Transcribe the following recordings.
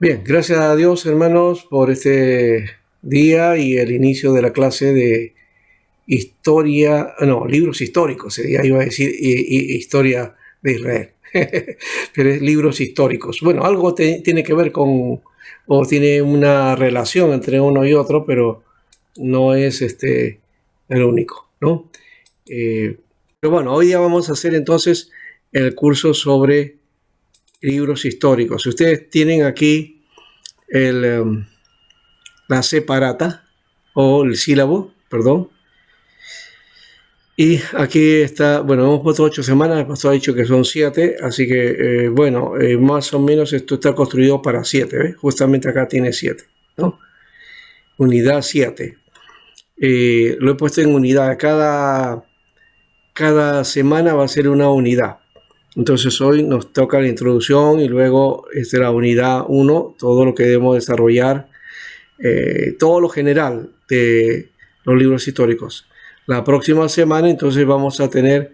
Bien, gracias a Dios, hermanos, por este día y el inicio de la clase de historia, no, libros históricos, ya iba a decir historia de Israel, pero es libros históricos. Bueno, algo tiene que ver con, o tiene una relación entre uno y otro, pero no es el único, ¿no? Eh, pero bueno, hoy día vamos a hacer entonces el curso sobre libros históricos. Ustedes tienen aquí el, la separata o el sílabo, perdón. Y aquí está, bueno, hemos puesto 8 semanas, el pastor ha dicho que son 7, así que, bueno, más o menos esto está construido para 7, ¿ves? Justamente acá tiene 7, ¿no? Unidad 7. Lo he puesto en unidad, cada semana va a ser una unidad. Entonces hoy nos toca la introducción y luego la unidad 1, todo lo que debemos desarrollar, todo lo general de los libros históricos. La próxima semana entonces vamos a tener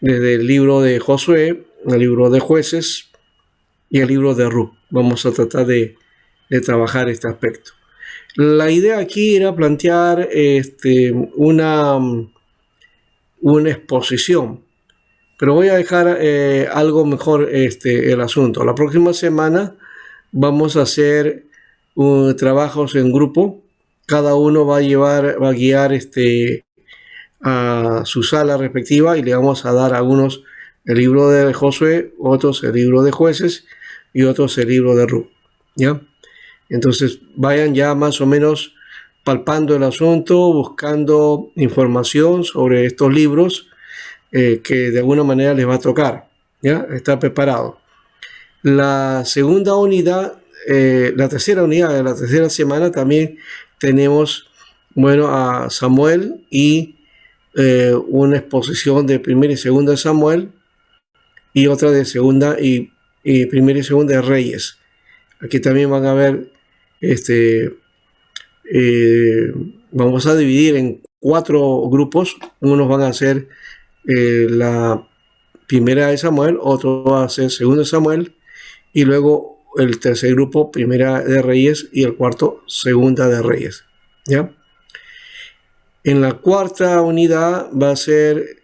desde el libro de Josué, el libro de Jueces y el libro de Ruth. Vamos a tratar de trabajar este aspecto. La idea aquí era plantear una exposición, pero voy a dejar algo mejor el asunto. La próxima semana vamos a hacer trabajos en grupo. Cada uno va a guiar a su sala respectiva y le vamos a dar a unos el libro de Josué, otros el libro de Jueces y otros el libro de Ruth. ¿Ya? Entonces vayan ya más o menos palpando el asunto, buscando información sobre estos libros que de alguna manera les va a tocar. ¿Ya? Está preparado. La segunda unidad, la tercera unidad de la tercera semana también tenemos, bueno, a Samuel y una exposición de primera y segunda de Samuel y otra de segunda y primera y segunda de Reyes. Aquí también van a ver, vamos a dividir en 4 grupos. Unos van a ser la primera de Samuel, otro va a ser segunda de Samuel y luego el tercer grupo, primera de Reyes y el cuarto, segunda de Reyes. ¿Ya? En la cuarta unidad va a ser,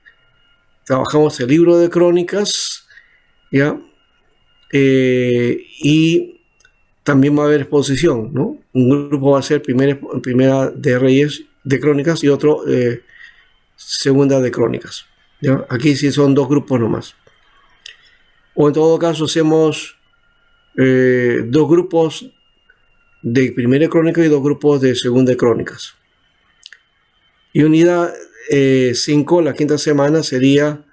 trabajamos el libro de Crónicas, ¿ya? Y también va a haber exposición, ¿no? Un grupo va a ser primera de Reyes, de Crónicas, y otro segunda de Crónicas, ¿ya? Aquí sí son 2 grupos nomás. O en todo caso hacemos 2 grupos de primera crónica y 2 grupos de segunda de Crónicas. Y unidad 5, la quinta semana, sería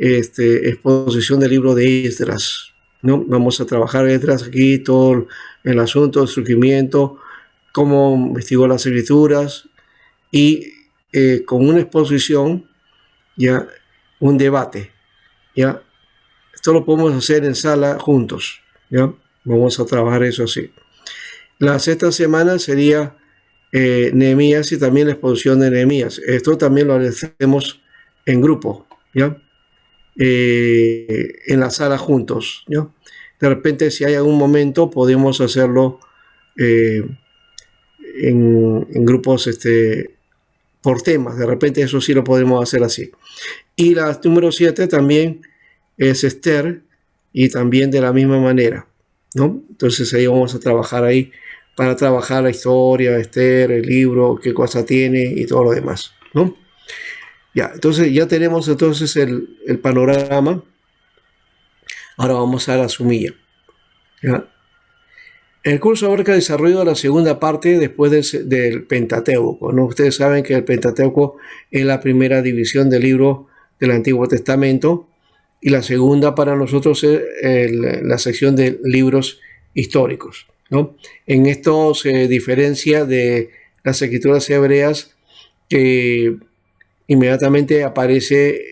exposición del libro de Esdras, ¿no? Vamos a trabajar Esdras aquí, todo el asunto, el surgimiento, cómo investigó las escrituras y con una exposición, ya, un debate, ya. Esto lo podemos hacer en sala juntos, ya. Vamos a trabajar eso así. La sexta semana sería Nehemías y también la exposición de Nehemías. Esto también lo hacemos en grupo, ¿ya? En la sala juntos, ¿ya? De repente, si hay algún momento, podemos hacerlo en grupos por temas. De repente, eso sí lo podemos hacer así. Y la número 7 también es Esther, y también de la misma manera, ¿no? Entonces ahí vamos a trabajar ahí para trabajar la historia de Esther, el libro, qué cosa tiene y todo lo demás, ¿no? Ya, entonces ya tenemos entonces el panorama. Ahora vamos a la sumilla, ¿ya? El curso abarca el desarrollo de la segunda parte después del Pentateuco, ¿no? Ustedes saben que el Pentateuco es la primera división del libro del Antiguo Testamento y la segunda para nosotros es la sección de libros históricos, ¿no? En esto se diferencia de las escrituras hebreas, que inmediatamente aparece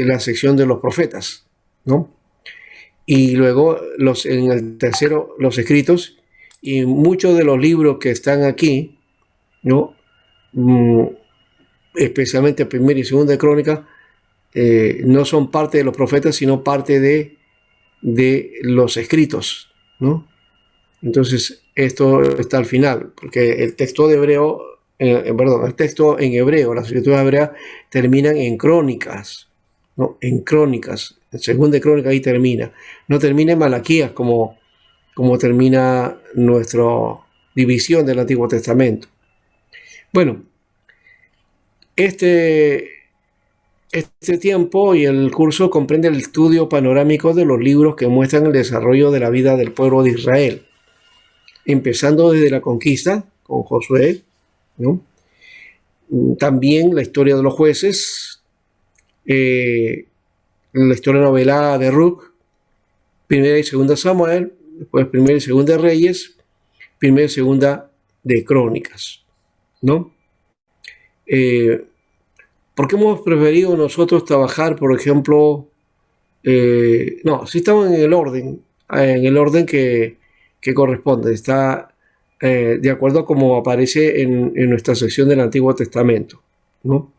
la sección de los profetas, ¿no? Y luego en el tercero los escritos, y muchos de los libros que están aquí, ¿no? Especialmente primera y segunda de Crónica, no son parte de los profetas, sino parte de los escritos, ¿no? Entonces, esto está al final, porque el texto de hebreo, perdón, el texto en hebreo, las escrituras hebreas terminan en crónicas, ¿no? En crónicas, en segunda de crónicas ahí termina. No termina en Malaquías como termina nuestra división del Antiguo Testamento. Bueno, este, este tiempo y el curso comprende el estudio panorámico de los libros que muestran el desarrollo de la vida del pueblo de Israel, empezando desde la conquista con Josué, ¿no? También la historia de los jueces, la historia novelada de Ruth, primera y segunda Samuel, después primera y segunda Reyes, primera y segunda de Crónicas, ¿no? ¿Por qué hemos preferido nosotros trabajar, por ejemplo, no, sí estamos en el orden que corresponde, está de acuerdo a como aparece en nuestra sección del Antiguo Testamento, ¿no?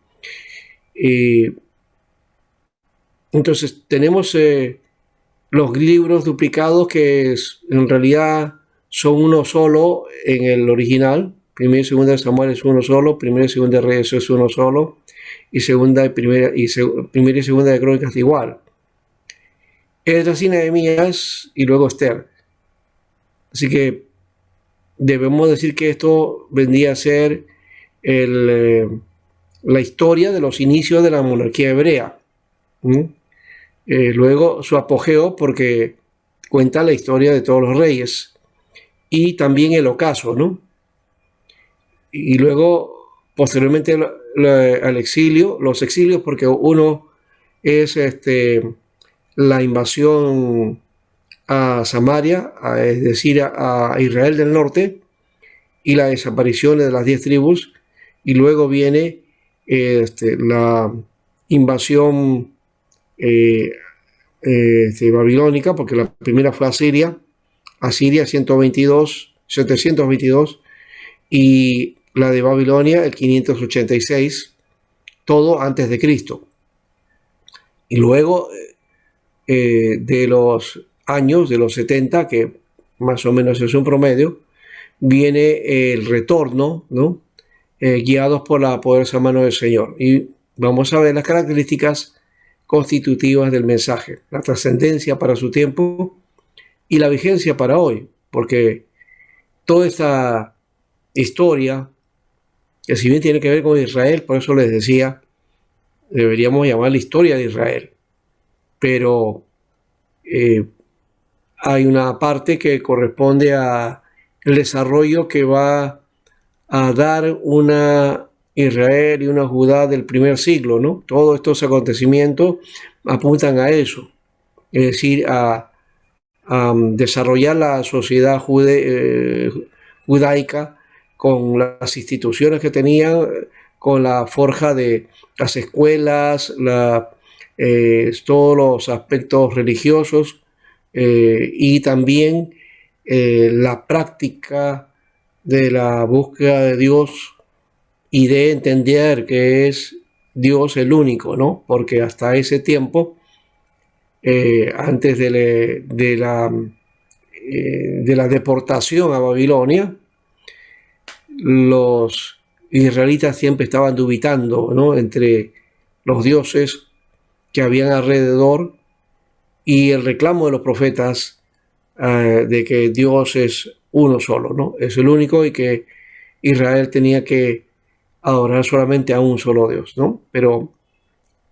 Entonces tenemos los libros duplicados que en realidad son uno solo en el original. Primera y segunda de Samuel es uno solo, primera y segunda de Reyes es uno solo, y primera y segunda de Crónicas igual. Esdras y Nehemías y luego Esther. Así que debemos decir que esto vendría a ser la historia de los inicios de la monarquía hebrea. Luego su apogeo, porque cuenta la historia de todos los reyes y también el ocaso, ¿no? Y luego, posteriormente, al exilio, los exilios, porque uno es la invasión a Samaria, es decir, a Israel del norte, y la desaparición de las 10 tribus, y luego viene la invasión babilónica, porque la primera fue Asiria 722, y la de Babilonia el 586, todo antes de Cristo. Y luego de los años, de los 70, que más o menos es un promedio, viene el retorno, ¿no? Guiados por la poderosa mano del Señor. Y vamos a ver las características constitutivas del mensaje, la trascendencia para su tiempo y la vigencia para hoy, porque toda esta historia, que si bien tiene que ver con Israel, por eso les decía, deberíamos llamar la historia de Israel, pero hay una parte que corresponde a el desarrollo que va a dar una Israel y una Judá del primer siglo, ¿no? Todos estos acontecimientos apuntan a eso, es decir, a desarrollar la sociedad judaica con las instituciones que tenían, con la forja de las escuelas, todos los aspectos religiosos y también la práctica de la búsqueda de Dios y de entender que es Dios el único, ¿no? Porque hasta ese tiempo, antes de la deportación a Babilonia, los israelitas siempre estaban dubitando, ¿no? Entre los dioses que habían alrededor y el reclamo de los profetas de que Dios es uno solo, ¿no? Es el único y que Israel tenía que adorar solamente a un solo Dios, ¿no? Pero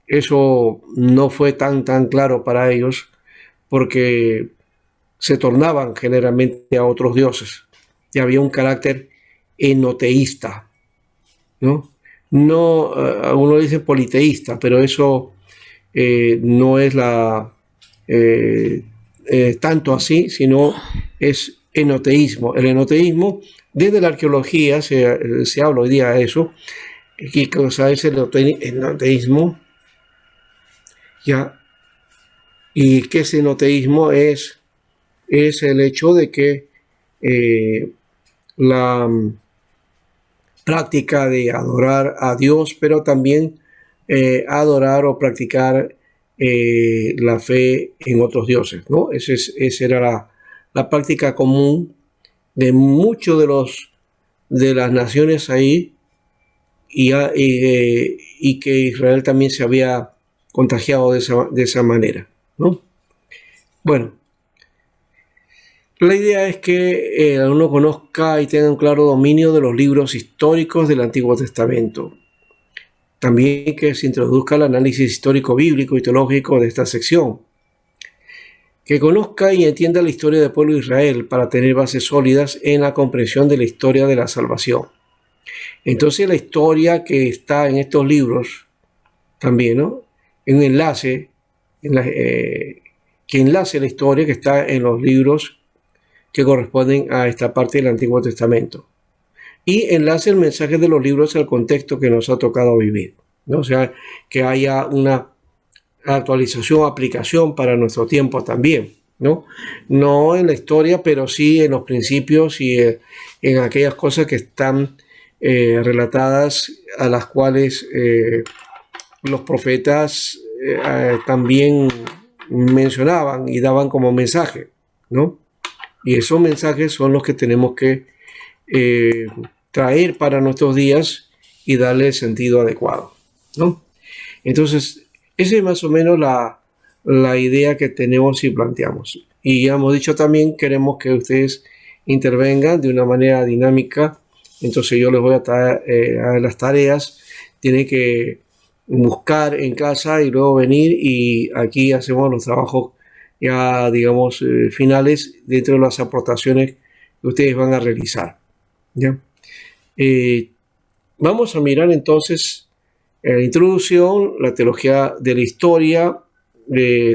eso no fue tan claro para ellos porque se tornaban generalmente a otros dioses y había un carácter enoteísta, ¿no? No, uno dice politeísta, pero eso no es tanto así, sino es enoteísmo. El enoteísmo, desde la arqueología se habla hoy día de eso. ¿Qué cosa es el enoteísmo? ¿Ya? ¿Y qué es enoteísmo? Es el hecho de que la práctica de adorar a Dios, pero también adorar o practicar la fe en otros dioses, ¿no? Esa era la práctica común de muchos de las naciones ahí y que Israel también se había contagiado de esa manera, ¿no? Bueno, la idea es que uno conozca y tenga un claro dominio de los libros históricos del Antiguo Testamento. También que se introduzca el análisis histórico bíblico y teológico de esta sección. Que conozca y entienda la historia del pueblo de Israel para tener bases sólidas en la comprensión de la historia de la salvación. Entonces la historia que está en estos libros también, ¿no? Un enlace, que enlace la historia que está en los libros que corresponden a esta parte del Antiguo Testamento. Y enlace el mensaje de los libros al contexto que nos ha tocado vivir, ¿no? O sea, que haya una actualización, aplicación para nuestro tiempo también, ¿no? No en la historia, pero sí en los principios y en aquellas cosas que están relatadas, a las cuales los profetas también mencionaban y daban como mensaje, ¿no? Y esos mensajes son los que tenemos que traer para nuestros días y darle el sentido adecuado, ¿no? Entonces, esa es más o menos la idea que tenemos y planteamos. Y ya hemos dicho también, queremos que ustedes intervengan de una manera dinámica. Entonces yo les voy a traer a las tareas. Tienen que buscar en casa y luego venir, y aquí hacemos los trabajos ya, digamos, finales dentro de las aportaciones que ustedes van a realizar, ¿ya? Vamos a mirar entonces la introducción, la teología de la historia,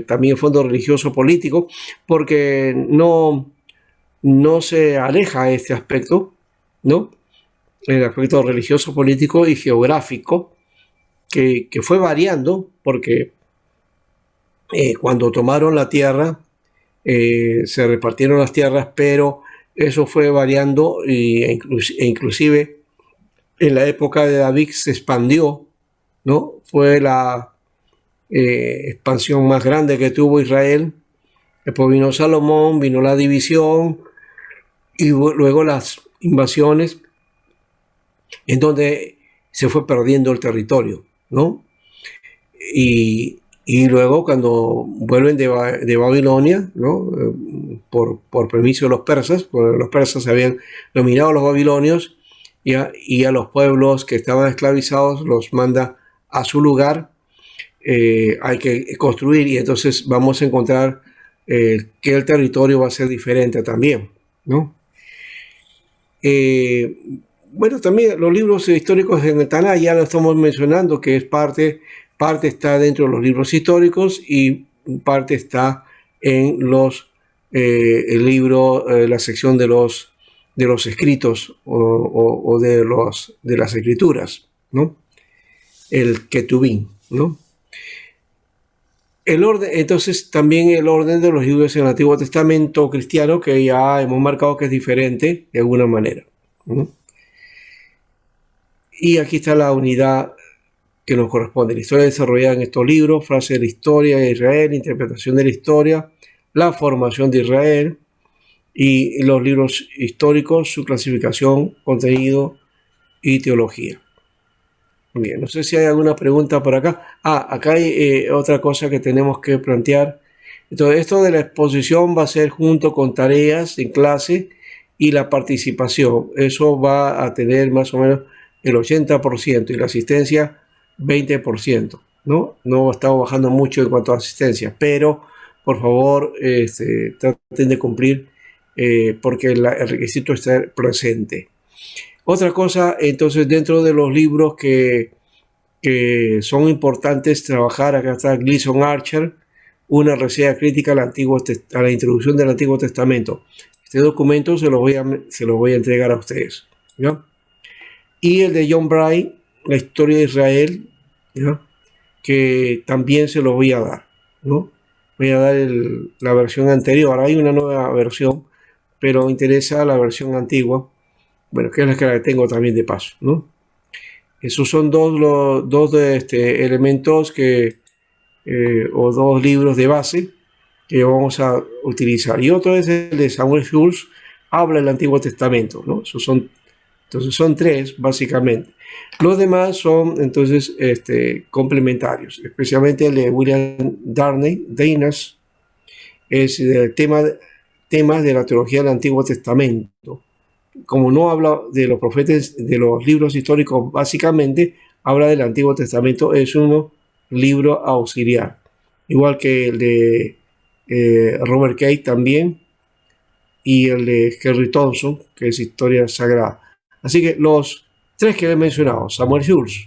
también el fondo religioso político, porque no se aleja este aspecto, ¿no? El aspecto religioso, político y geográfico, que fue variando, porque cuando tomaron la tierra, se repartieron las tierras, pero eso fue variando e inclusive en la época de David se expandió, ¿no? Fue la expansión más grande que tuvo Israel. Después vino Salomón, vino la división y luego las invasiones, en donde se fue perdiendo el territorio, ¿no? Y luego cuando vuelven de Babilonia, ¿no? Por permiso de los persas, porque los persas habían dominado a los babilonios, y a los pueblos que estaban esclavizados los manda a su lugar. Hay que construir, y entonces vamos a encontrar que el territorio va a ser diferente también, ¿no? Bueno, también los libros históricos en el Taná ya lo estamos mencionando, que es parte está dentro de los libros históricos y parte está en el libro, la sección de los escritos o de las escrituras, ¿no? El Ketubín, ¿no? El orden, entonces también el orden de los libros en el Antiguo Testamento cristiano, que ya hemos marcado que es diferente de alguna manera, ¿no? Y aquí está la unidad que nos corresponde: la historia desarrollada en estos libros, frase de la historia de Israel, interpretación de la historia, la formación de Israel, y los libros históricos, su clasificación, contenido y teología. Bien, no sé si hay alguna pregunta por acá. Acá hay otra cosa que tenemos que plantear. Entonces, esto de la exposición va a ser junto con tareas en clase y la participación. Eso va a tener más o menos el 80% y la asistencia 20%, ¿no? No estamos bajando mucho en cuanto a asistencia, pero por favor traten de cumplir porque el requisito está presente. Otra cosa, entonces, dentro de los libros que son importantes trabajar, acá está Gleason Archer, una reseña crítica a la introducción del Antiguo Testamento. Este documento se lo voy a entregar a ustedes, ¿ya? Y el de John Bray, la historia de Israel, ¿ya? Que también se lo voy a dar, ¿no? Voy a dar la versión anterior. Hay una nueva versión, pero me interesa la versión antigua. Bueno, que es la que tengo también de paso, ¿no? Esos son dos elementos o dos libros de base que vamos a utilizar. Y otro es el de Samuel Schultz, habla el Antiguo Testamento, ¿no? Entonces son 3 básicamente. Los demás son entonces complementarios, especialmente el de William Dainas, es el temas de la teología del Antiguo Testamento. Como no habla de los profetas, de los libros históricos básicamente, habla del Antiguo Testamento, es un libro auxiliar. Igual que el de Robert Kay también, y el de Henry Thompson, que es Historia Sagrada. Así que los 3 que he mencionado, Samuel Jules,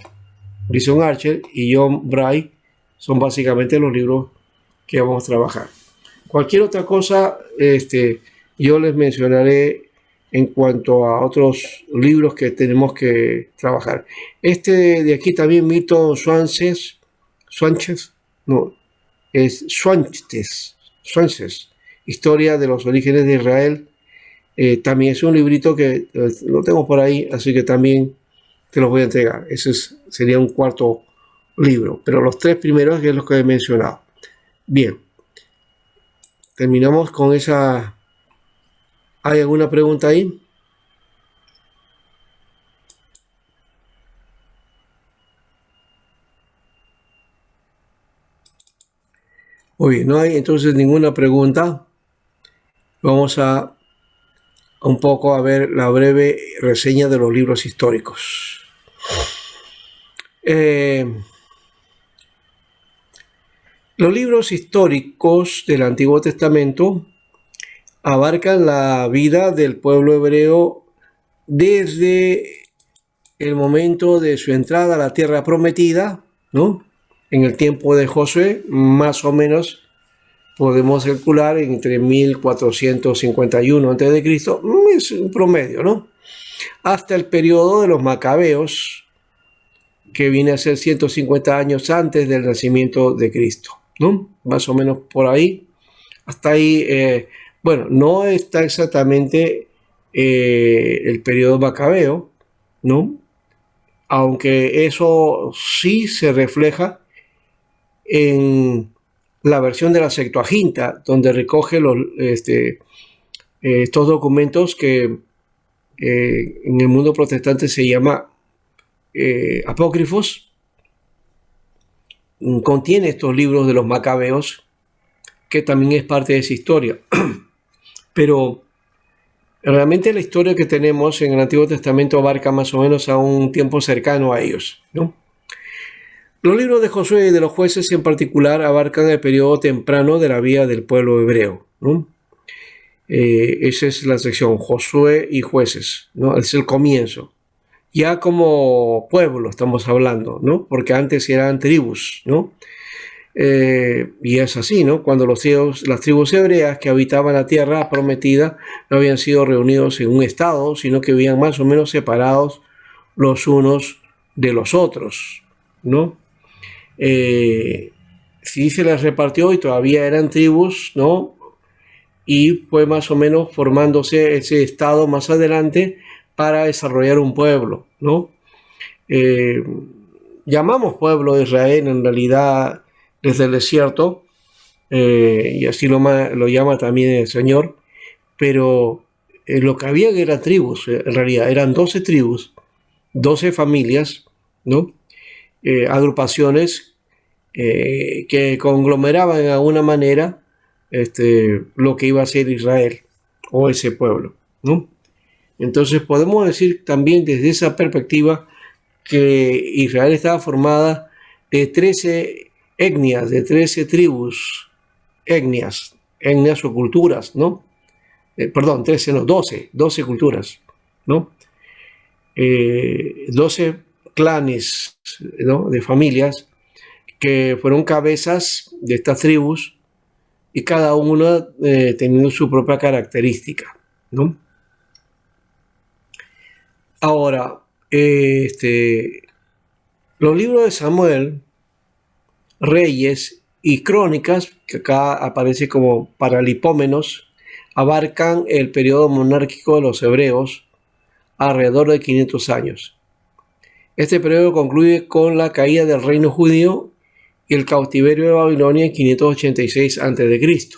Grayson Archer y John Bray, son básicamente los libros que vamos a trabajar. Cualquier otra cosa, yo les mencionaré en cuanto a otros libros que tenemos que trabajar. Este de aquí también, Milton Swances, no, es Swances, Historia de los Orígenes de Israel. También es un librito que lo tengo por ahí, así que también te los voy a entregar. Ese sería un cuarto libro, pero los 3 primeros es los que he mencionado. Bien, terminamos con esa. ¿Hay alguna pregunta ahí? Muy bien, no hay entonces ninguna pregunta. Vamos a un poco a ver la breve reseña de los libros históricos. Los libros históricos del Antiguo Testamento abarcan la vida del pueblo hebreo desde el momento de su entrada a la tierra prometida, ¿no? En el tiempo de Josué, más o menos podemos calcular entre 1451 a.C., es un promedio, ¿no? Hasta el periodo de los Macabeos, que viene a ser 150 años antes del nacimiento de Cristo, ¿no? Más o menos por ahí. Hasta ahí, bueno, no está exactamente el periodo macabeo, ¿no? Aunque eso sí se refleja en la versión de la Septuaginta, donde recoge estos documentos que en el mundo protestante se llama apócrifos. Contiene estos libros de los macabeos, que también es parte de esa historia. Pero realmente la historia que tenemos en el Antiguo Testamento abarca más o menos a un tiempo cercano a ellos, ¿no? Los libros de Josué y de los jueces en particular abarcan el periodo temprano de la vida del pueblo hebreo, ¿no? Esa es la sección, Josué y jueces, ¿no? Es el comienzo. Ya como pueblo estamos hablando, ¿no? Porque antes eran tribus, ¿no? Y es así, ¿no? Cuando las tribus hebreas que habitaban la tierra prometida no habían sido reunidos en un estado, sino que vivían más o menos separados los unos de los otros, ¿no? Sí se les repartió y todavía eran tribus, ¿no? Y fue más o menos formándose ese estado más adelante para desarrollar un pueblo, ¿no? Llamamos pueblo de Israel en realidad desde el desierto, y así lo llama también el Señor, pero lo que había eran tribus, en realidad eran 12 tribus, 12 familias, ¿no? Agrupaciones que conglomeraban de alguna manera lo que iba a ser Israel o ese pueblo, ¿no? Entonces podemos decir también desde esa perspectiva que Israel estaba formada de 13 etnias, de 13 tribus, etnias o culturas, ¿no? Perdón, 13 no, 12 culturas, ¿no? 12 clanes, ¿no? De familias que fueron cabezas de estas tribus y cada una teniendo su propia característica, ¿no? Ahora, los libros de Samuel, Reyes y Crónicas, que acá aparece como paralipómenos, abarcan el periodo monárquico de los hebreos alrededor de 500 años. Este periodo concluye con la caída del reino judío y el cautiverio de Babilonia en 586 a.C.,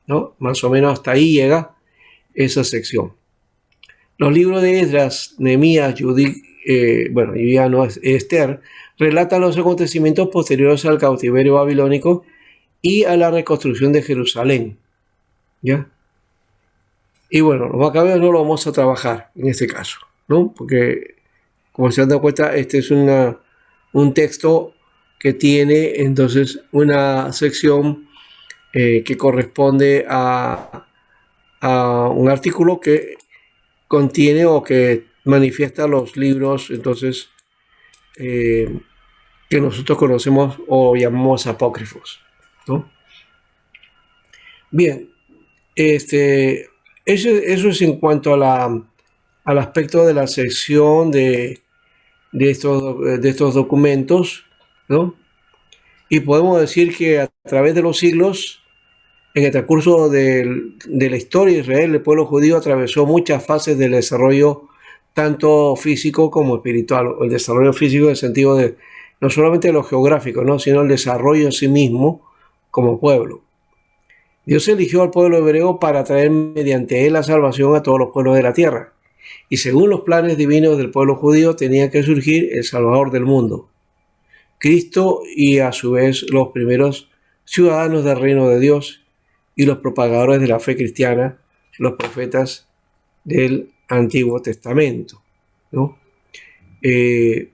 ¿no? Más o menos hasta ahí llega esa sección, Los libros de Esdras, Nehemías, Judith, ya no es Esther, relatan los acontecimientos posteriores al cautiverio babilónico y a la reconstrucción de Jerusalén. ¿Ya? Y bueno, los macabeos no lo vamos a trabajar en este caso, ¿no? Porque, como se han dado cuenta, este es un texto que tiene entonces una sección que corresponde a un artículo que contiene o que manifiesta los libros, entonces, que nosotros conocemos o llamamos apócrifos, ¿no? Bien, eso es en cuanto al aspecto de la sección de estos documentos, ¿no? Y podemos decir que a través de los siglos, en el transcurso de la historia de Israel, el pueblo judío atravesó muchas fases del desarrollo, tanto físico como espiritual. El desarrollo físico en el sentido de no solamente lo geográfico, ¿no? Sino el desarrollo en sí mismo como pueblo. Dios eligió al pueblo hebreo para traer mediante él la salvación a todos los pueblos de la tierra. Y según los planes divinos del pueblo judío, tenía que surgir el Salvador del mundo, Cristo, y a su vez los primeros ciudadanos del reino de Dios y los propagadores de la fe cristiana, los profetas del Antiguo Testamento, ¿no? Le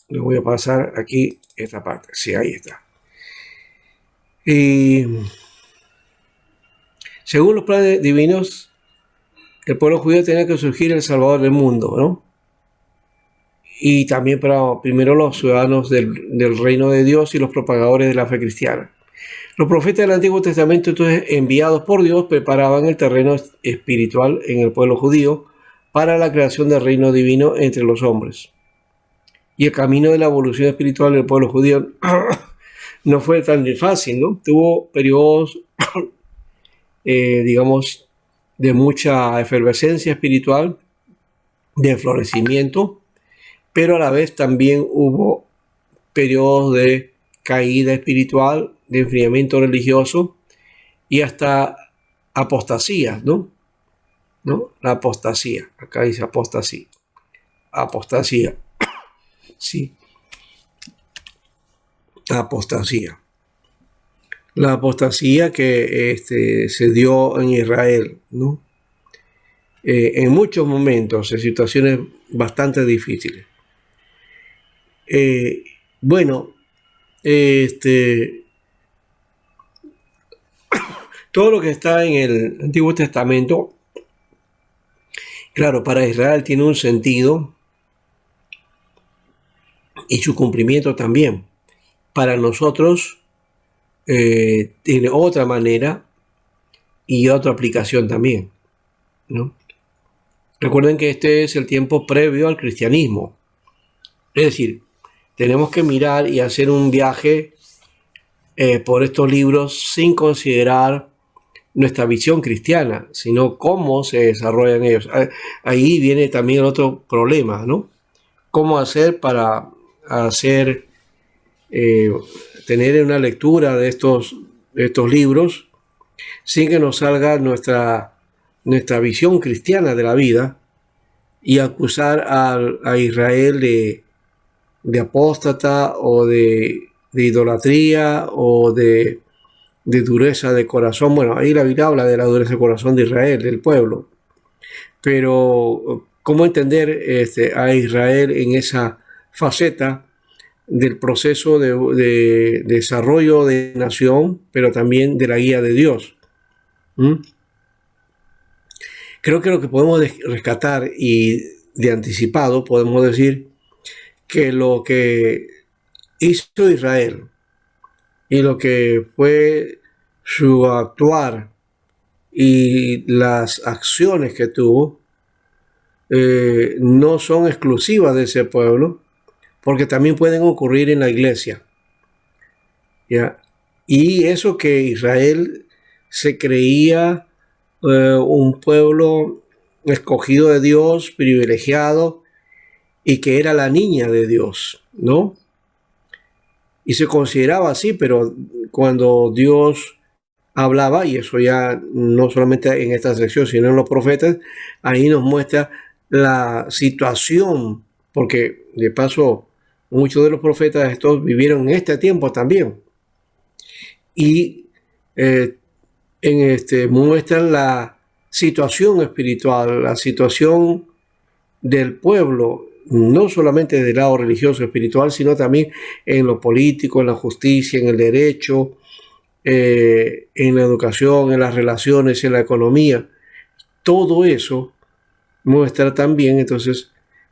voy a pasar aquí esta parte. Sí, ahí está. Y según los planes divinos, el pueblo judío tenía que surgir el Salvador del mundo, ¿no? Y también para primero los ciudadanos del reino de Dios y los propagadores de la fe cristiana. Los profetas del Antiguo Testamento, entonces enviados por Dios, preparaban el terreno espiritual en el pueblo judío para la creación del reino divino entre los hombres. Y el camino de la evolución espiritual del pueblo judío no fue tan fácil, ¿no? Tuvo periodos, digamos, de mucha efervescencia espiritual, de florecimiento, pero a la vez también hubo periodos de caída espiritual, de enfriamiento religioso y hasta apostasía, ¿no? La apostasía, acá dice apostasía, sí, apostasía. La apostasía que se dio en Israel, ¿no? En muchos momentos, en situaciones bastante difíciles. Bueno, todo lo que está en el Antiguo Testamento, claro, para Israel tiene un sentido y su cumplimiento también. Para nosotros tiene otra manera y otra aplicación también, ¿no? Recuerden que este es el tiempo previo al cristianismo. Es decir, tenemos que mirar y hacer un viaje por estos libros sin considerar nuestra visión cristiana, sino cómo se desarrollan ellos. Ahí viene también el otro problema, ¿no? ¿Cómo hacer para tener una lectura de estos libros sin que nos salga nuestra visión cristiana de la vida y acusar a Israel de apóstata o de idolatría o de dureza de corazón? Bueno, ahí la Biblia habla de la dureza de corazón de Israel, del pueblo. Pero, ¿cómo entender a Israel en esa faceta del proceso de desarrollo de nación, pero también de la guía de Dios? Creo que lo que podemos rescatar y de anticipado podemos decir que lo que hizo Israel y lo que fue su actuar y las acciones que tuvo no son exclusivas de ese pueblo, porque también pueden ocurrir en la iglesia, ¿ya? Y eso que Israel se creía un pueblo escogido de Dios, privilegiado, y que era la niña de Dios, ¿no? Y se consideraba así, pero cuando Dios hablaba, y eso ya no solamente en esta sección, sino en los profetas, ahí nos muestra la situación, porque de paso muchos de los profetas estos vivieron en este tiempo también, y muestran la situación espiritual, la situación del pueblo, no solamente del lado religioso espiritual, sino también en lo político, en la justicia, en el derecho, en la educación, en las relaciones, en la economía. Todo eso muestra también entonces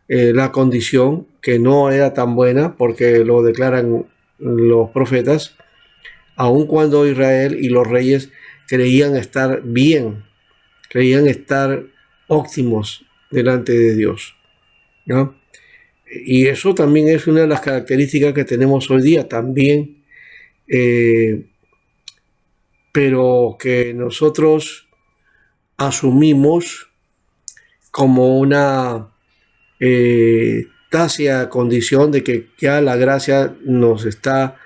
la condición que no era tan buena, porque lo declaran los profetas, aun cuando Israel y los reyes creían estar bien, creían estar óptimos delante de Dios, ¿no? Y eso también es una de las características que tenemos hoy día también, pero que nosotros asumimos como una tácita condición de que ya la gracia nos está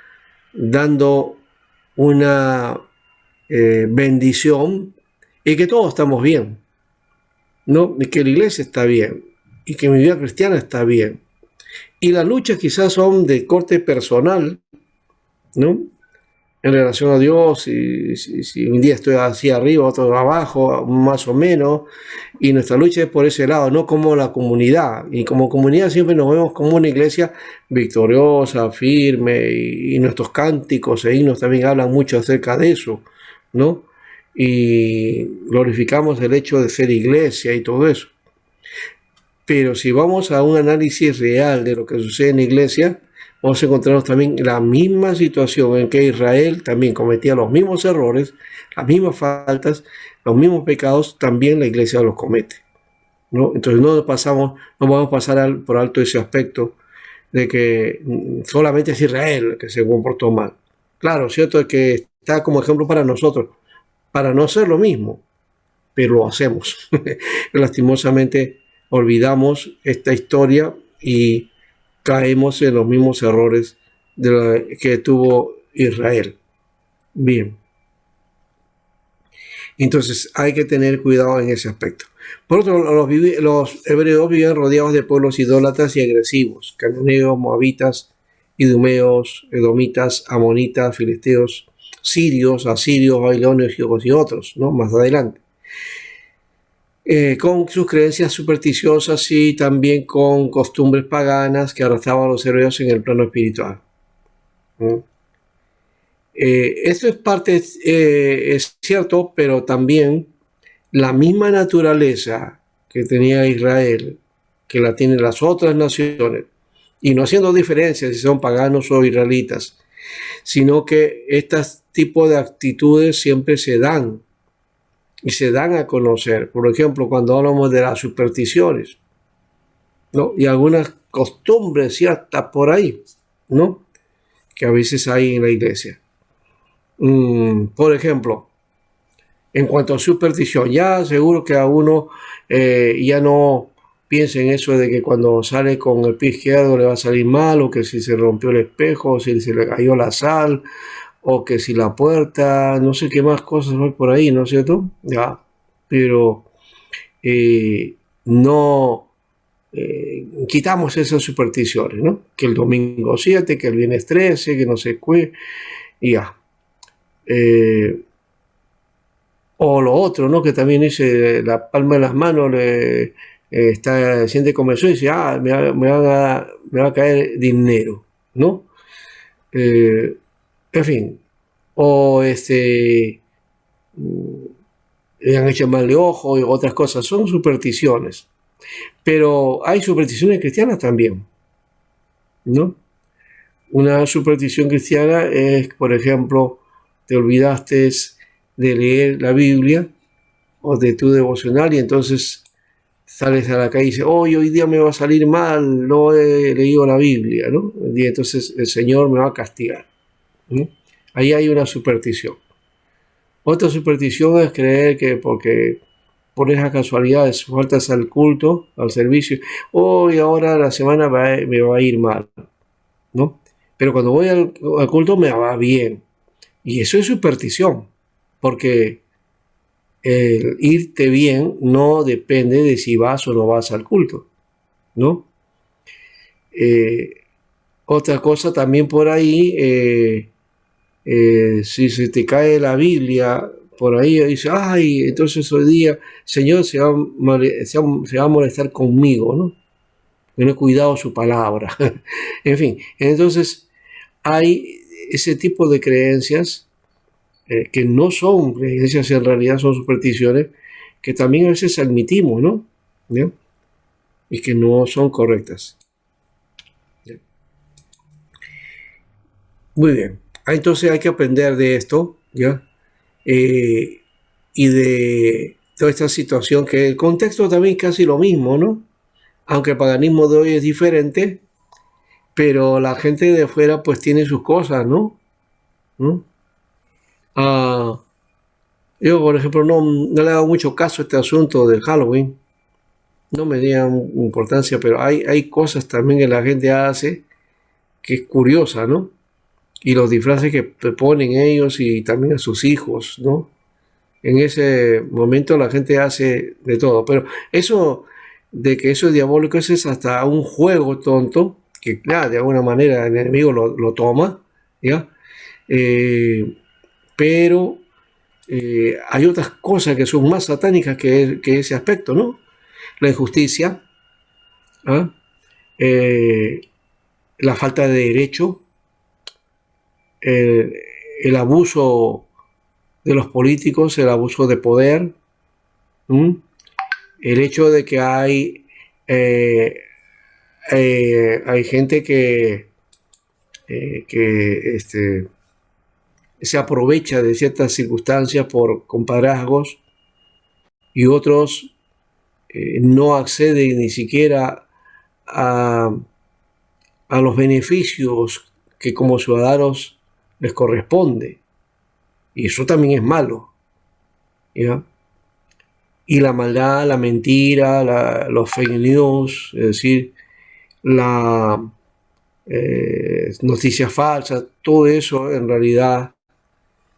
dando una bendición y que todos estamos bien, ¿no? Y que la iglesia está bien y que mi vida cristiana está bien. Y las luchas quizás son de corte personal, ¿no? En relación a Dios, si un día estoy hacia arriba, otro abajo, más o menos, y nuestra lucha es por ese lado, no como la comunidad. Y como comunidad siempre nos vemos como una iglesia victoriosa, firme, y nuestros cánticos e himnos también hablan mucho acerca de eso, ¿no? Y glorificamos el hecho de ser iglesia y todo eso. Pero si vamos a un análisis real de lo que sucede en la iglesia, vamos a encontrarnos también la misma situación en que Israel también cometía los mismos errores, las mismas faltas, los mismos pecados, también la iglesia los comete, ¿no? Entonces no vamos a pasar por alto ese aspecto de que solamente es Israel que se comportó mal. Claro, cierto es que está como ejemplo para nosotros, para no hacer lo mismo, pero lo hacemos. Lastimosamente olvidamos esta historia y caemos en los mismos errores que tuvo Israel. Bien. Entonces hay que tener cuidado en ese aspecto. Por otro lado, los hebreos vivían rodeados de pueblos idólatras y agresivos: cananeos, moabitas, idumeos, edomitas, amonitas, filisteos, sirios, asirios, babilonios y otros, ¿no? Más adelante. Con sus creencias supersticiosas y también con costumbres paganas que arrastraban a los hebreos en el plano espiritual. Esto es parte, es cierto, pero también la misma naturaleza que tenía Israel, que la tienen las otras naciones, y no haciendo diferencias si son paganos o israelitas, sino que estos tipos de actitudes siempre se dan y se dan a conocer. Por ejemplo, cuando hablamos de las supersticiones, ¿no? Y algunas costumbres ciertas por ahí, ¿no? Que a veces hay en la iglesia. Por ejemplo, en cuanto a superstición, ya seguro que a uno ya no piensa en eso de que cuando sale con el pie izquierdo le va a salir mal, o que si se rompió el espejo, o si se le cayó la sal, o que si la puerta, no sé qué más cosas hay por ahí, ¿no es cierto? Ya, pero no quitamos esas supersticiones, ¿no? Que el domingo 7, que el viernes 13, que no sé qué, y ya. O lo otro, ¿no? Que también dice la palma de las manos, siente comezón y dice, me va a caer dinero, ¿no? En fin, o le han hecho mal de ojo y otras cosas, son supersticiones. Pero hay supersticiones cristianas también, ¿no? Una superstición cristiana es, por ejemplo, te olvidaste de leer la Biblia o de tu devocional y entonces sales a la calle y dices, hoy día me va a salir mal, no he leído la Biblia, ¿no? Y entonces el Señor me va a castigar, ¿no? Ahí hay una superstición. Otra superstición es creer que porque por esas casualidades faltas al culto, al servicio, hoy ahora la semana me va a ir mal, ¿no? Pero cuando voy al culto me va bien. Y eso es superstición, porque el irte bien no depende de si vas o no vas al culto, ¿no? Otra cosa también por ahí, si se te cae la Biblia por ahí, dice, ay, entonces hoy día Señor se va a molestar conmigo, ¿no? Que no he cuidado su palabra. En fin, entonces hay ese tipo de creencias que no son creencias, en realidad son supersticiones, que también a veces admitimos, ¿no? ¿Ya? Y que no son correctas. ¿Ya? Muy bien. Entonces hay que aprender de esto, ¿ya? Eh, y de toda esta situación, que el contexto también es casi lo mismo, ¿no? Aunque el paganismo de hoy es diferente, pero la gente de afuera pues tiene sus cosas, ¿no? ¿No? Ah, yo, por ejemplo, no le he dado mucho caso a este asunto del Halloween. No me da importancia, pero hay cosas también que la gente hace que es curiosa, ¿no? Y los disfraces que ponen ellos y también a sus hijos, ¿no? En ese momento la gente hace de todo, pero eso de que eso es diabólico, eso es hasta un juego tonto, que claro, de alguna manera el enemigo lo toma, ¿ya? Eh, pero hay otras cosas que son más satánicas que ese aspecto, ¿no? La injusticia, ¿ah? Eh, la falta de derecho, el, el abuso de los políticos, el abuso de poder, ¿m? El hecho de que eh, hay gente que se aprovecha de ciertas circunstancias por compadrazgos y otros no acceden ni siquiera a, a los beneficios que como ciudadanos les corresponde. Y eso también es malo, ¿ya? Y la maldad, la mentira, los fake news, es decir, la noticias falsas, todo eso en realidad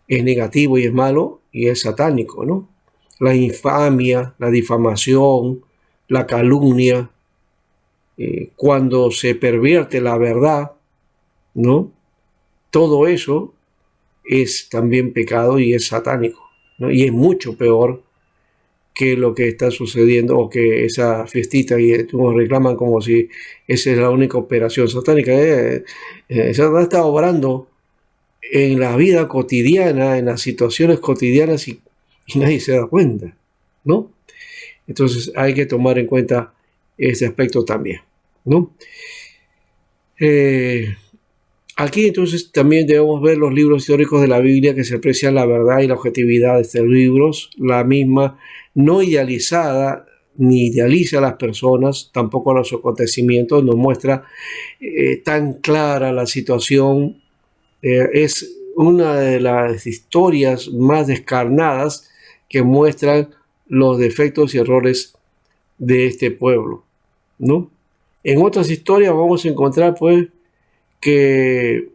es negativo y es malo y es satánico, ¿no? La infamia, la difamación, la calumnia, cuando se pervierte la verdad, ¿no? Todo eso es también pecado y es satánico, ¿no? Y es mucho peor que lo que está sucediendo o que esa fiestita y nos reclaman como si esa es la única operación satánica. Satanás está obrando en la vida cotidiana, en las situaciones cotidianas y nadie se da cuenta, ¿no? Entonces hay que tomar en cuenta ese aspecto también, ¿no? Eh, Aquí entonces también debemos ver los libros históricos de la Biblia que se aprecian la verdad y la objetividad de estos libros, la misma no idealizada ni idealiza a las personas, tampoco a los acontecimientos, nos muestra tan clara la situación, es una de las historias más descarnadas que muestran los defectos y errores de este pueblo, ¿no? En otras historias vamos a encontrar pues que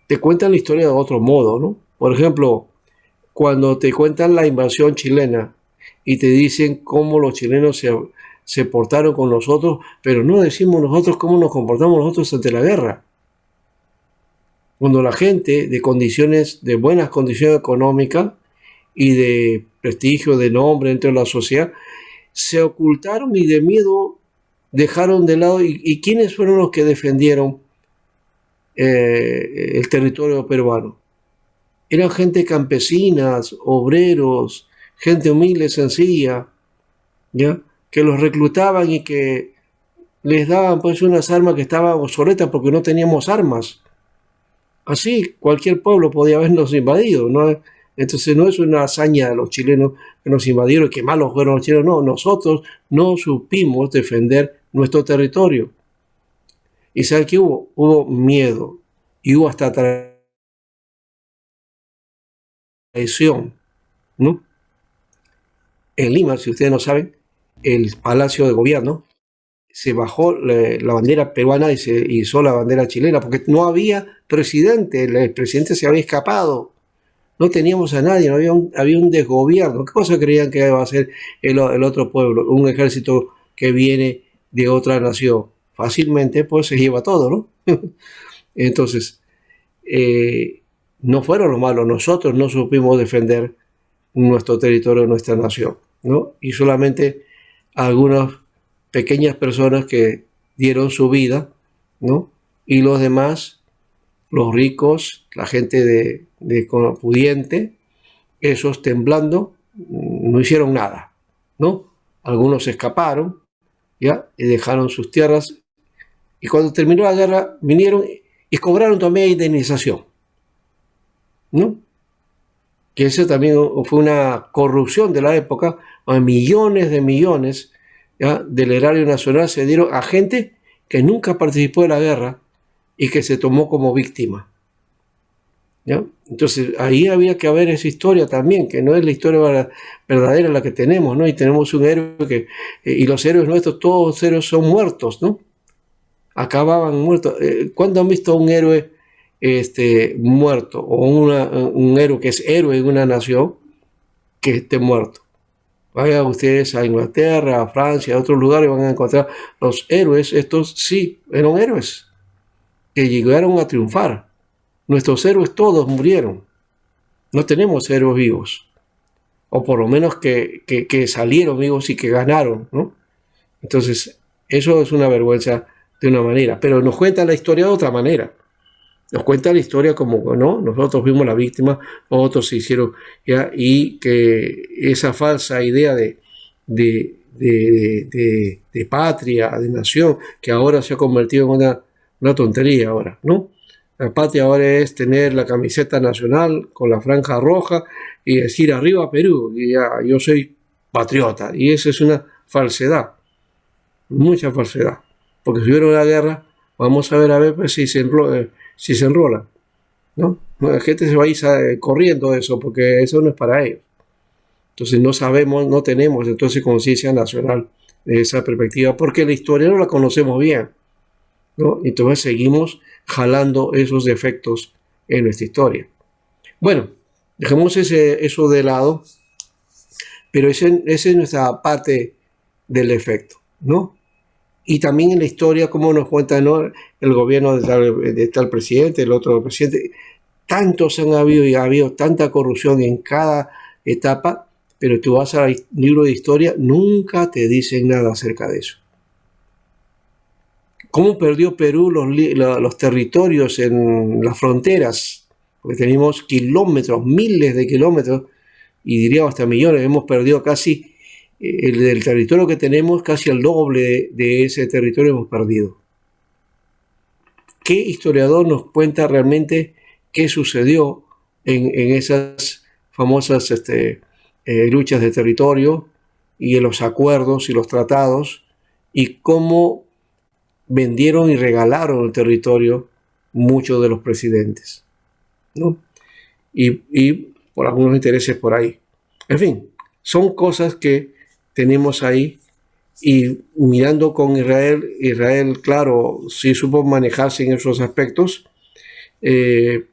te cuentan la historia de otro modo, ¿no? Por ejemplo, cuando te cuentan la invasión chilena y te dicen cómo los chilenos se portaron con nosotros, pero no decimos nosotros cómo nos comportamos nosotros ante la guerra. Cuando la gente de buenas condiciones económicas y de prestigio, de nombre dentro de la sociedad, se ocultaron y de miedo dejaron de lado. ¿Y quiénes fueron los que defendieron el territorio peruano? Eran gente campesinas, obreros, gente humilde, sencilla, ¿ya? Que los reclutaban y que les daban pues unas armas que estaban obsoletas porque no teníamos armas. Así cualquier pueblo podía habernos invadido, ¿no? Entonces no es una hazaña de los chilenos que nos invadieron y que malos fueron los chilenos, no, nosotros no supimos defender nuestro territorio. ¿Y saben qué hubo? Hubo miedo y hubo hasta traición, ¿no? En Lima, si ustedes no saben, el Palacio de Gobierno se bajó la bandera peruana y se hizo la bandera chilena porque no había presidente, el presidente se había escapado, no teníamos a nadie, no había un desgobierno. ¿Qué cosa creían que iba a hacer el otro pueblo? Un ejército que viene de otra nación. Fácilmente pues se lleva todo, ¿no? Entonces, no fueron los malos, nosotros no supimos defender nuestro territorio, nuestra nación, ¿no? Y solamente algunas pequeñas personas que dieron su vida, ¿no? Y los demás, los ricos, la gente de pudiente, esos temblando, no hicieron nada, ¿no? Algunos escaparon, ¿ya? Y dejaron sus tierras. Y cuando terminó la guerra, vinieron y cobraron también indemnización, ¿no? Que eso también fue una corrupción de la época, millones de millones, ¿ya?, del erario nacional se dieron a gente que nunca participó de la guerra y que se tomó como víctima, ¿ya? Entonces ahí había que haber esa historia también, que no es la historia verdadera la que tenemos, ¿no? Y tenemos un héroe que, y los héroes nuestros, todos los héroes son muertos, ¿no? Acababan muertos. ¿Cuándo han visto a un héroe muerto, o un héroe que es héroe en una nación que esté muerto? Vayan ustedes a Inglaterra, a Francia, a otros lugares, van a encontrar los héroes. Estos sí eran héroes que llegaron a triunfar. Nuestros héroes todos murieron. No tenemos héroes vivos, o por lo menos que salieron vivos y que ganaron, ¿no? Entonces eso es una vergüenza de una manera, pero nos cuenta la historia de otra manera. Nos cuenta la historia como, ¿no? Nosotros fuimos la víctima, otros se hicieron, ¿ya? Y que esa falsa idea de patria, de nación, que ahora se ha convertido en una tontería ahora, ¿no? La patria ahora es tener la camiseta nacional con la franja roja y decir arriba Perú, y ya, yo soy patriota. Y eso es una falsedad, mucha falsedad. Porque si hubiera una guerra, vamos a ver pues, si se enrolan, ¿no? La gente se va a ir corriendo de eso, porque eso no es para ellos. Entonces no sabemos, no tenemos entonces conciencia nacional de esa perspectiva, porque la historia no la conocemos bien, ¿no? Entonces seguimos jalando esos defectos en nuestra historia. Bueno, dejemos eso de lado, pero esa es nuestra parte del efecto, ¿no? Y también en la historia, como nos cuenta, ¿no?, el gobierno de tal presidente, el otro presidente. Tantos han habido y ha habido tanta corrupción en cada etapa, pero tú vas al libro de historia, nunca te dicen nada acerca de eso. ¿Cómo perdió Perú los territorios en las fronteras? Porque tenemos kilómetros, miles de kilómetros, y diría hasta millones. Hemos perdido casi del territorio que tenemos, casi el doble de ese territorio hemos perdido. ¿Qué historiador nos cuenta realmente qué sucedió en esas famosas luchas de territorio y en los acuerdos y los tratados, y cómo vendieron y regalaron el territorio muchos de los presidentes, ¿no? Y por algunos intereses por ahí. En fin, son cosas que tenemos ahí, y mirando con Israel, claro, sí supo manejarse en esos aspectos, pero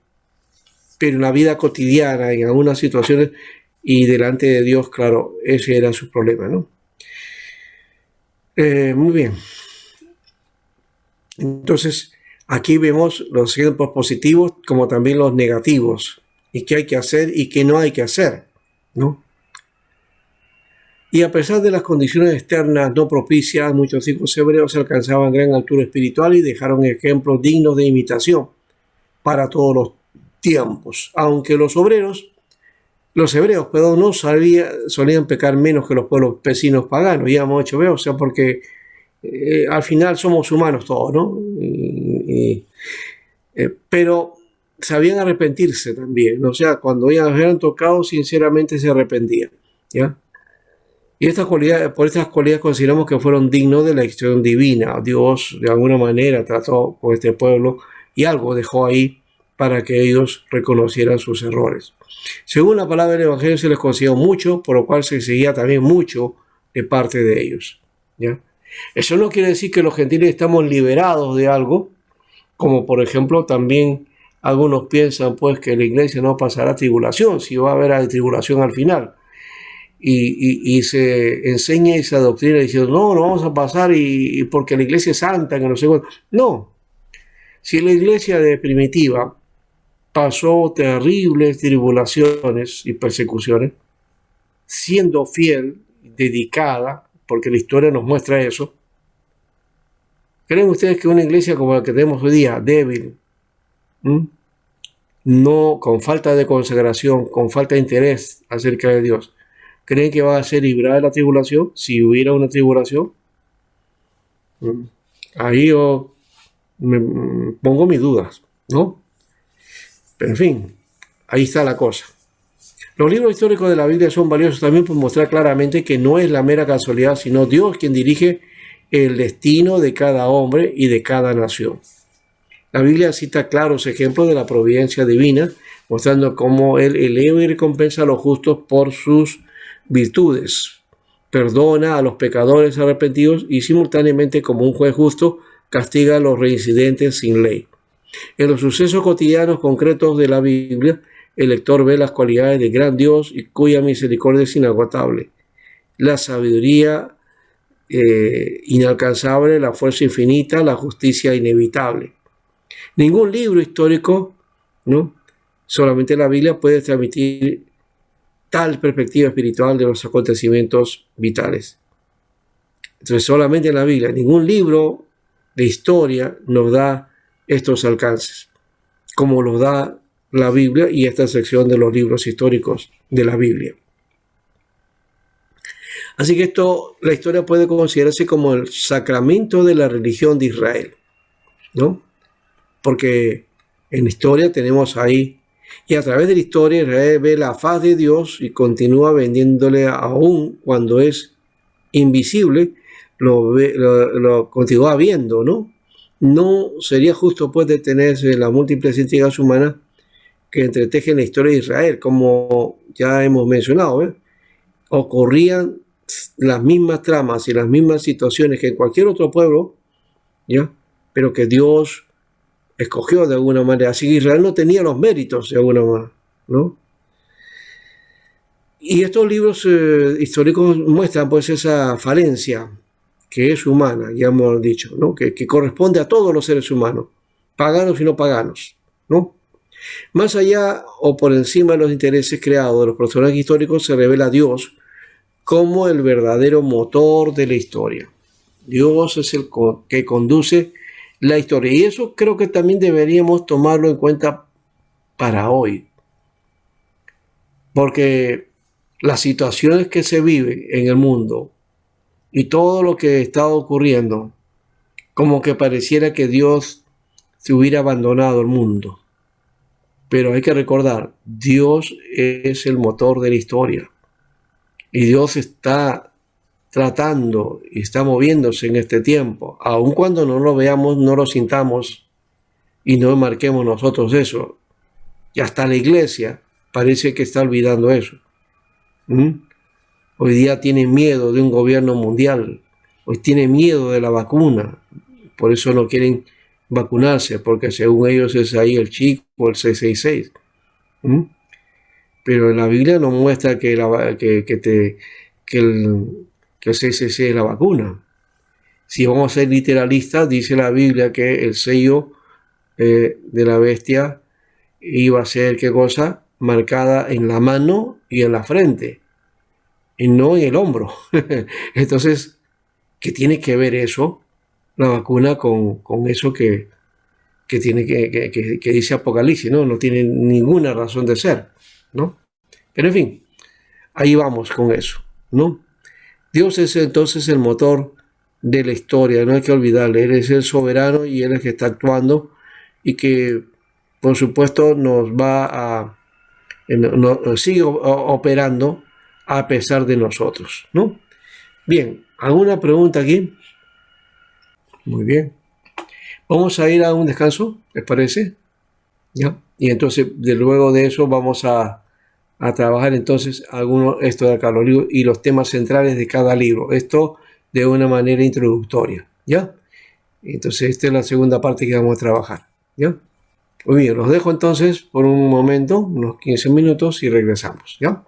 en la vida cotidiana, en algunas situaciones y delante de Dios, claro, ese era su problema, ¿no? Muy bien. Entonces, aquí vemos los ejemplos positivos como también los negativos, y qué hay que hacer y qué no hay que hacer, ¿no? Y a pesar de las condiciones externas no propicias, muchos hijos hebreos alcanzaban gran altura espiritual y dejaron ejemplos dignos de imitación para todos los tiempos. Aunque los hebreos, no solían pecar menos que los pueblos vecinos paganos, ya hemos hecho ver, o sea, porque al final somos humanos todos, ¿no? Pero sabían arrepentirse también, o sea, cuando ya eran tocados, sinceramente se arrepentían, ¿ya? Y por estas cualidades consideramos que fueron dignos de la elección divina. Dios de alguna manera trató con este pueblo y algo dejó ahí para que ellos reconocieran sus errores. Según la palabra del Evangelio, se les concedió mucho, por lo cual se exigía también mucho de parte de ellos, ¿ya? Eso no quiere decir que los gentiles estamos liberados de algo, como por ejemplo también algunos piensan pues que la iglesia no pasará tribulación, si va a haber tribulación al final. Y se enseña y se adoctrina diciendo, no vamos a pasar y porque la iglesia es santa, que no sé cuánto. No, si la iglesia de primitiva pasó terribles tribulaciones y persecuciones, siendo fiel, dedicada, porque la historia nos muestra eso, ¿creen ustedes que una iglesia como la que tenemos hoy día, débil, no, con falta de consagración, con falta de interés acerca de Dios, creen que va a ser librada de la tribulación si hubiera una tribulación? Ahí yo me pongo mis dudas, ¿no? Pero en fin, ahí está la cosa. Los libros históricos de la Biblia son valiosos también por mostrar claramente que no es la mera casualidad, sino Dios quien dirige el destino de cada hombre y de cada nación. La Biblia cita claros ejemplos de la providencia divina, mostrando cómo Él eleva y recompensa a los justos por sus virtudes, perdona a los pecadores arrepentidos y simultáneamente, como un juez justo, castiga a los reincidentes sin ley. En los sucesos cotidianos concretos de la Biblia, el lector ve las cualidades del gran Dios y cuya misericordia es inagotable, la sabiduría inalcanzable, la fuerza infinita, la justicia inevitable. Ningún libro histórico, ¿no?, solamente la Biblia puede transmitir tal perspectiva espiritual de los acontecimientos vitales. Entonces, solamente en la Biblia, ningún libro de historia nos da estos alcances, como los da la Biblia y esta sección de los libros históricos de la Biblia. Así que la historia puede considerarse como el sacramento de la religión de Israel, ¿no? Porque en la historia tenemos ahí, y a través de la historia Israel ve la faz de Dios y continúa vendiéndole aún cuando es invisible, lo continúa viendo, ¿no? No sería justo pues detenerse en las múltiples intrigas humanas que entretejen la historia de Israel, como ya hemos mencionado, ¿eh? Ocurrían las mismas tramas y las mismas situaciones que en cualquier otro pueblo, ¿ya? Pero que Dios escogió de alguna manera. Así que Israel no tenía los méritos de alguna manera, ¿no? Y estos libros históricos muestran pues esa falencia que es humana, ya hemos dicho, ¿no? Que corresponde a todos los seres humanos, paganos y no paganos, ¿no? Más allá o por encima de los intereses creados de los personajes históricos se revela a Dios como el verdadero motor de la historia. Dios es el que conduce la historia. Y eso creo que también deberíamos tomarlo en cuenta para hoy. Porque las situaciones que se viven en el mundo y todo lo que está ocurriendo, como que pareciera que Dios se hubiera abandonado el mundo. Pero hay que recordar, Dios es el motor de la historia. Y Dios está tratando y está moviéndose en este tiempo. Aun cuando no lo veamos, no lo sintamos y no marquemos nosotros eso. Y hasta la iglesia parece que está olvidando eso. Hoy día tiene miedo de un gobierno mundial. Hoy tiene miedo de la vacuna. Por eso no quieren vacunarse, porque según ellos es ahí el chip o el 666. Pero en la Biblia nos muestra que el 666 es la vacuna. Si vamos a ser literalistas, dice la Biblia que el sello de la bestia iba a ser, ¿qué cosa? Marcada en la mano y en la frente, y no en el hombro. Entonces, ¿qué tiene que ver eso, la vacuna, con eso que dice Apocalipsis? No tiene ninguna razón de ser, ¿no? Pero en fin, ahí vamos con eso, ¿no? Dios es entonces el motor de la historia, no hay que olvidarle. Él es el soberano y Él es el que está actuando y que, por supuesto, sigue operando a pesar de nosotros, ¿no? Bien, ¿alguna pregunta aquí? Muy bien. Vamos a ir a un descanso, ¿les parece? ¿Ya? Y entonces, luego de eso, vamos a trabajar entonces esto de acá, los libros y los temas centrales de cada libro. Esto de una manera introductoria, ¿ya? Entonces, esta es la segunda parte que vamos a trabajar, ¿ya? Muy bien, los dejo entonces por un momento, unos 15 minutos y regresamos, ¿ya?